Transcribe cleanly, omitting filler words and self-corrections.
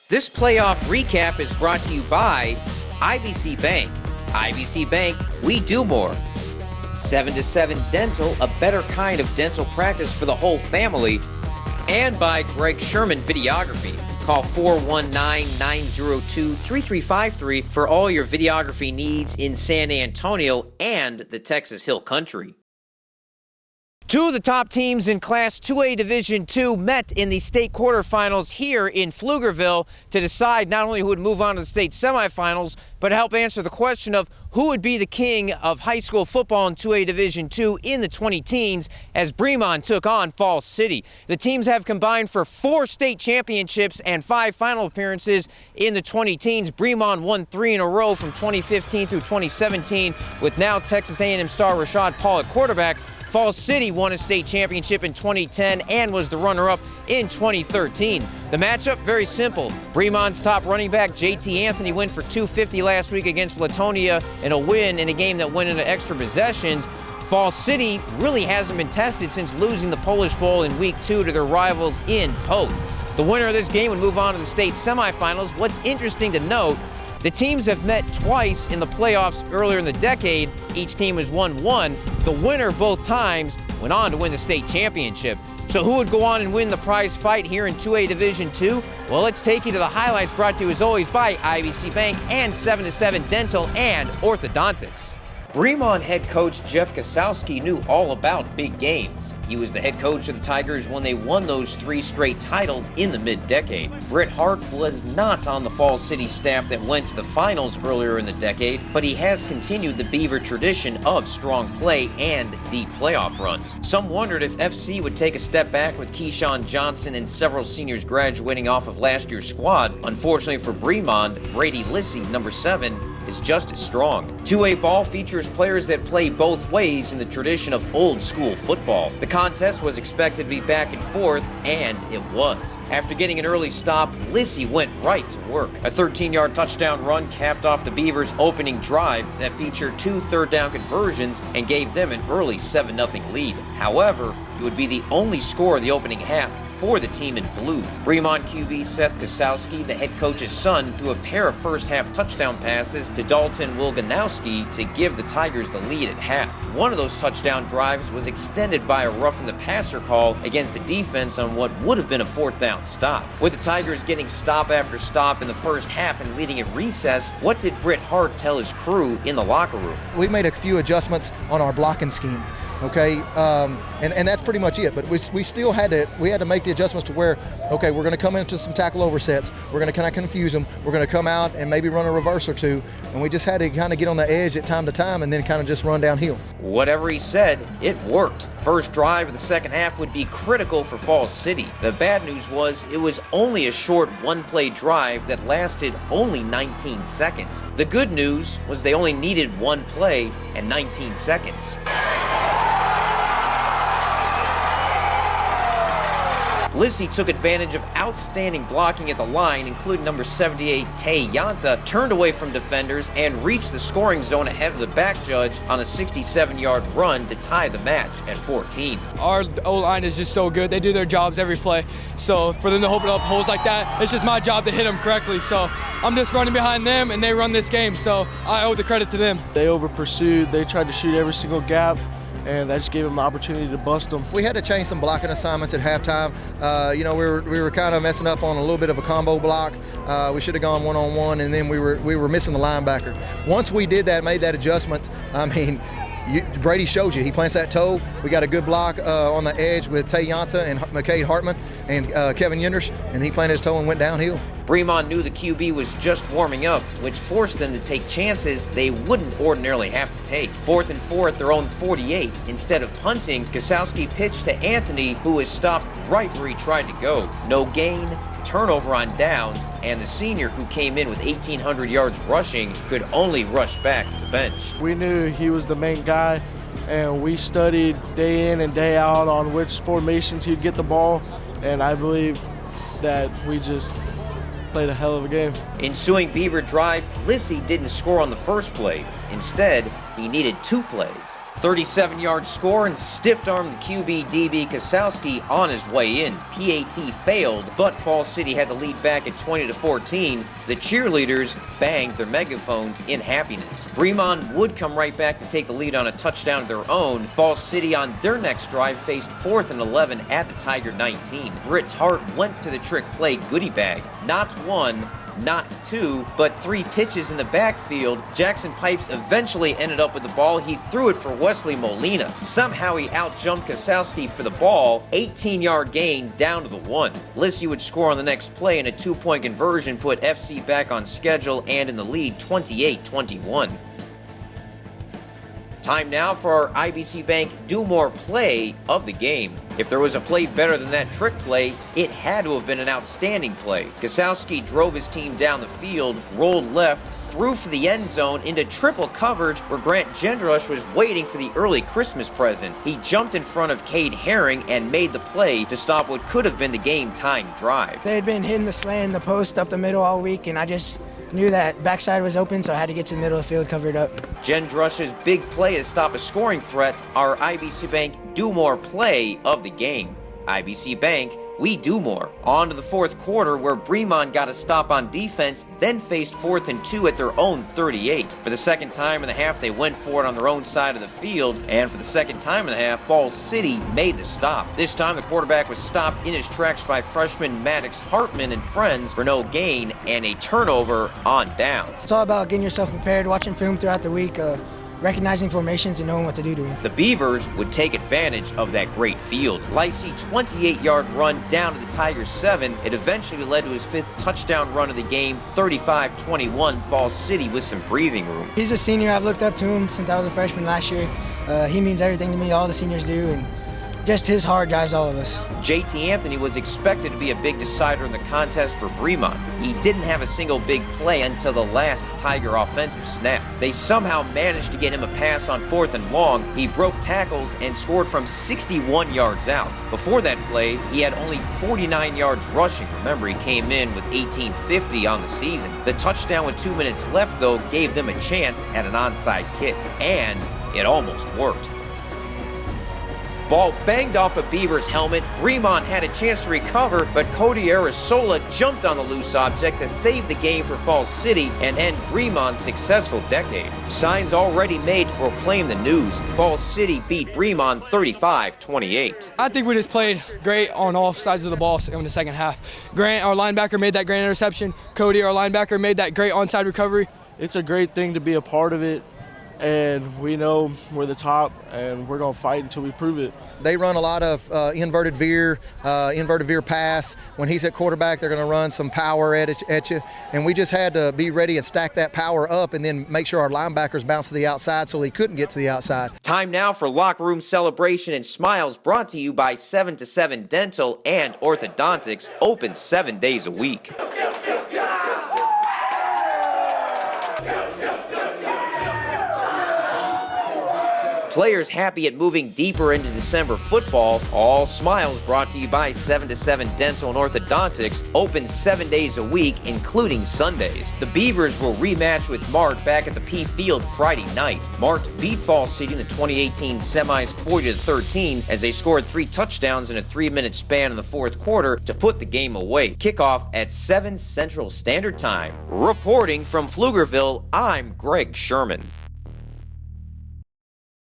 This playoff recap is brought to you by IBC Bank. IBC Bank, we do more. 7 to 7 Dental, a better kind of dental practice for the whole family. And by Greg Sherman Videography. Call 419-902-3353 for all your videography needs in San Antonio and the Texas Hill Country. Two of the top teams in Class 2A Division II met in the state quarterfinals here in Pflugerville to decide not only who would move on to the state semifinals, but help answer the question of who would be the king of high school football in 2A Division II in the 20-teens as Bremond took on Falls City. The teams have combined for 4 state championships and 5 final appearances in the 20-teens. Bremond won 3 in a row from 2015 through 2017 with now Texas A&M star Rashad Paul at quarterback. Falls City won a state championship in 2010 and was the runner-up in 2013. The matchup, very simple. Bremond's top running back, JT Anthony, went for 250 last week against Latonia in a win in a game that went into extra possessions. Falls City really hasn't been tested since losing the Polish Bowl in Week 2 to their rivals in Poth. The winner of this game would move on to the state semifinals. What's interesting to note, the teams have met twice in the playoffs earlier in the decade. Each team has won one. The winner both times went on to win the state championship. So who would go on and win the prize fight here in 2A Division II? Well, let's take you to the highlights brought to you as always by IBC Bank and 7 to 7 Dental and Orthodontics. Bremond head coach Jeff Kasowski knew all about big games. He was the head coach of the Tigers when they won those 3 straight titles in the mid-decade. Bret Hart was not on the Falls City staff that went to the finals earlier in the decade, but he has continued the Beaver tradition of strong play and deep playoff runs. Some wondered if FC would take a step back with Keyshawn Johnson and several seniors graduating off of last year's squad. Unfortunately for Bremond, Brady Lyssy, number 7, is just as strong. 2A ball features players that play both ways in the tradition of old school football. The contest was expected to be back and forth, and it was. After getting an early stop, Lyssy went right to work. A 13-yard touchdown run capped off the Beavers' opening drive that featured 2 third-down conversions and gave them an early 7-0 lead. However, it would be the only score of the opening half for the team in blue. Bremond QB Seth Kasowski, the head coach's son, threw a pair of first-half touchdown passes to Dalton Wilganowski to give the Tigers the lead at half. One of those touchdown drives was extended by a roughing-the-passer call against the defense on what would have been a 4th down stop. With the Tigers getting stop after stop in the first half and leading at recess, what did Bret Hart tell his crew in the locker room? We made a few adjustments on our blocking scheme. Okay, and that's pretty much it. But we still had to make the adjustments to where, okay, we're going to come into some tackle oversets. We're going to kind of confuse them. We're going to come out and maybe run a reverse or 2. And we just had to kind of get on the edge at time to time and then kind of just run downhill. Whatever he said, it worked. First drive of the second half would be critical for Falls City. The bad news was it was only a short 1-play drive that lasted only 19 seconds. The good news was they only needed 1 play and 19 seconds. Lyssy took advantage of outstanding blocking at the line, including number 78, Tay Yanta, turned away from defenders and reached the scoring zone ahead of the back judge on a 67-yard run to tie the match at 14. Our O-line is just so good. They do their jobs every play. So for them to open up holes like that, it's just my job to hit them correctly. So I'm just running behind them, and they run this game. So I owe the credit to them. They over-pursued. They tried to shoot every single gap, and that just gave them the opportunity to bust them. We had to change some blocking assignments at halftime. We were kind of messing up on a little bit of a combo block. We should have gone one-on-one, and then we were missing the linebacker. Once we did that, made that adjustment, Brady showed you. He plants that toe. We got a good block on the edge with Tay Yanta and McCade Hartman and Kevin Yenders, and he planted his toe and went downhill. Bremond knew the QB was just warming up, which forced them to take chances they wouldn't ordinarily have to take. 4th and 4 at their own 48. Instead of punting, Kasowski pitched to Anthony, who was stopped right where he tried to go. No gain, turnover on downs, and the senior, who came in with 1,800 yards rushing, could only rush back to the bench. We knew he was the main guy, and we studied day in and day out on which formations he'd get the ball, and I believe that we just played a hell of a game. Ensuing Beaver drive, Lyssy didn't score on the first play. Instead, he needed 2 plays. 37-yard score and stiff-armed the QB DB Kosowski on his way in. PAT failed, but Falls City had the lead back at 20-14. The cheerleaders banged their megaphones in happiness. Bremond would come right back to take the lead on a touchdown of their own. Falls City on their next drive faced 4th and 11 at the Tiger 19. Britt Hart went to the trick play goodie bag. Not one, not two, but 3 pitches in the backfield. Jackson Pipes eventually ended up with the ball. He threw it for Wesley Molina. Somehow he outjumped Kosowski for the ball. 18-yard gain down to the 1. Lyssy would score on the next play, and a 2-point conversion put FC back on schedule and in the lead 28-21. Time now for our IBC Bank Do More play of the game. If there was a play better than that trick play, it had to have been an outstanding play. Kosowski drove his team down the field, rolled left, threw for the end zone into triple coverage where Grant Gendrush was waiting for the early Christmas present. He jumped in front of Cade Herring and made the play to stop what could have been the game-tying drive. They had been hitting the slant in the post up the middle all week, and I just knew that backside was open, so I had to get to the middle of the field covered up. Gendrush's big play to stop a scoring threat, our IBC Bank Do More play of the game. IBC Bank, we do more. On to the 4th quarter where Bremond got a stop on defense, then faced 4th and 2 at their own 38. For the second time in the half, they went for it on their own side of the field, and for the second time in the half, Falls City made the stop. This time the quarterback was stopped in his tracks by freshman Maddox Hartman and friends for no gain and a turnover on downs. It's all about getting yourself prepared, watching film throughout the week, recognizing formations and knowing what to do to them. The Beavers would take advantage of that great field. Lyssy 28-yard run down to the Tigers 7. It eventually led to his 5th touchdown run of the game, 35-21, Falls City with some breathing room. He's a senior. I've looked up to him since I was a freshman last year. He means everything to me, all the seniors do, and just his heart drives all of us. JT Anthony was expected to be a big decider in the contest for Bremond. He didn't have a single big play until the last Tiger offensive snap. They somehow managed to get him a pass on 4th and long. He broke tackles and scored from 61 yards out. Before that play, he had only 49 yards rushing. Remember, he came in with 1850 on the season. The touchdown with 2 minutes left, though, gave them a chance at an onside kick, and it almost worked. Ball banged off a Beavers helmet. Bremond had a chance to recover, but Cody Arisola jumped on the loose object to save the game for Falls City and end Bremond's successful decade. Signs already made to proclaim the news. Falls City beat Bremond 35-28. I think we just played great on all sides of the ball in the second half. Grant, our linebacker, made that great interception. Cody, our linebacker, made that great onside recovery. It's a great thing to be a part of it, and we know we're the top, and we're going to fight until we prove it. They run a lot of inverted veer pass. When he's at quarterback, they're going to run some power at you. And we just had to be ready and stack that power up and then make sure our linebackers bounce to the outside so he couldn't get to the outside. Time now for locker room celebration and smiles, brought to you by 7-to-7 Dental and Orthodontics, open 7 days a week. Players happy at moving deeper into December football. All smiles brought to you by 7-to-7 Dental and Orthodontics, open 7 days a week, including Sundays. The Beavers will rematch with Mart back at the P Field Friday night. Mart beat Falls City in the 2018 semis 40-13 as they scored 3 touchdowns in a 3-minute span in the 4th quarter to put the game away. Kickoff at 7 Central Standard Time. Reporting from Pflugerville, I'm Greg Sherman.